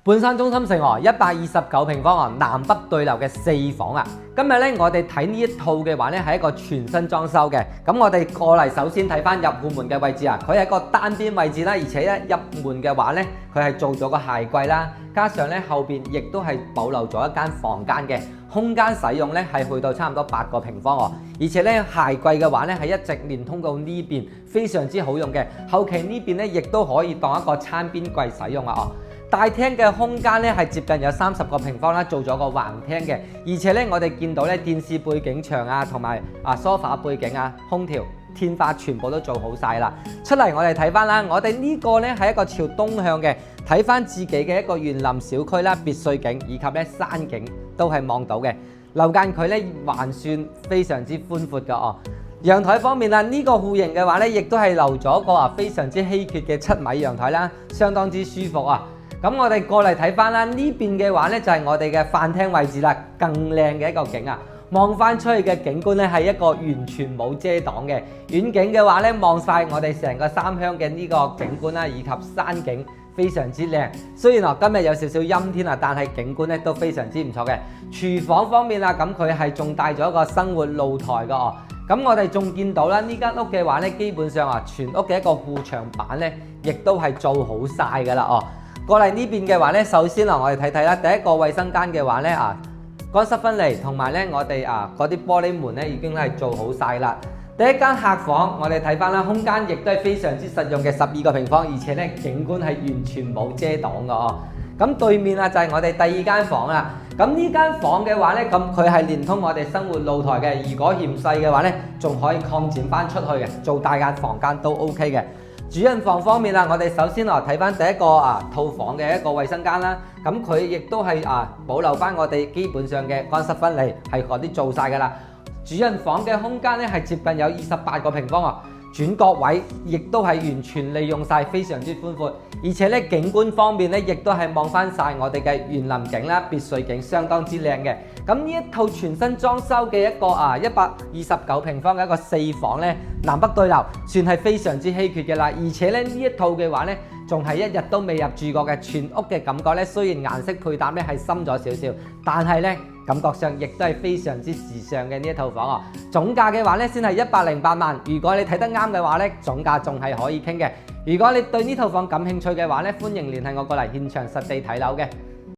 半山中心城129平方南北對流嘅4房啊！今日咧我哋睇呢一套嘅話咧係一個全新裝修嘅，咁我哋過嚟首先睇翻入戶門嘅位置啊，佢係一個單邊位置啦，而且咧入門嘅話咧佢係做咗個鞋櫃啦，加上咧後邊亦都係保留咗一間房間嘅空間使用咧係去到差唔多8個平方喎，而且咧鞋櫃嘅話咧係一直連通到呢邊，非常之好用嘅。後期呢邊咧亦都可以當一個餐邊櫃使用啊哦。大廳嘅空間咧係接近有30個平方啦，做咗個橫廳嘅，而且咧我哋見到咧電視背景牆啊，同埋梳化背景啊、空調、天花全部都做好晒啦。出嚟我哋睇翻啦，我哋呢個咧係一個朝東向嘅，睇翻自己嘅一個園林小區啦、別墅景以及咧山景都係望到嘅。樓間距咧還算非常之寬闊嘅哦。陽台方面啊，呢個戶型嘅話咧，亦都係留咗個非常之稀缺嘅7米陽台啦，相當之舒服啊。咁我哋過嚟睇翻啦，呢邊嘅話咧就係我哋嘅飯廳位置啦，更靚嘅一個景啊！望翻出去嘅景觀咧係一個完全冇遮擋嘅遠景嘅話咧，望晒我哋成個三鄉嘅呢個景觀啦，以及山景非常之靚。雖然今日有少少陰天啊，但係景觀咧都非常之唔錯嘅。廚房方面啊，咁佢係仲帶咗一個生活露台嘅哦。咁我哋仲見到啦，呢間屋嘅話咧，基本上全屋嘅一個護牆板咧，亦都係做好晒㗎啦哦。過嚟呢邊嘅話咧，首先我哋睇睇啦，第一個衛生間嘅話咧乾濕分離，同埋咧我哋嗰啲玻璃門咧已經係做好晒啦。第一間客房我哋睇翻啦，空間亦都係非常之實用嘅12個平方，而且咧景觀係完全冇遮擋嘅哦。咁對面就係我哋第二間房啦。咁呢間房嘅話咧，咁佢係連通我哋生活露台嘅，如果嫌細嘅話咧，仲可以擴展翻出去嘅，做大間房間都 OK 嘅。主人房方面我哋首先睇翻第一個套房嘅一個衛生間啦，咁佢亦都係保留翻我哋基本上嘅乾濕分離，係嗰啲做晒噶啦。主人房嘅空間咧係接近有28個平方啊，轉角位亦都係完全利用晒，非常之寬闊，而且咧景觀方面咧亦都係望翻晒我哋嘅園林景啦、別墅景，相當之靚嘅。咁呢一套全新裝修嘅一個129平方嘅一個4房咧，南北對流，算係非常之稀缺嘅啦。而且咧呢一套嘅話咧，仲係一日都未入住過嘅，全屋嘅感覺咧，雖然顏色配搭咧係深咗少少，但係咧感覺上亦都係非常之時尚嘅呢一套房啊。總價嘅話咧先係108萬，如果你睇得啱嘅話咧，總價仲係可以傾嘅。如果你對呢套房感興趣嘅話咧，歡迎聯繫我過嚟現場實地睇樓嘅。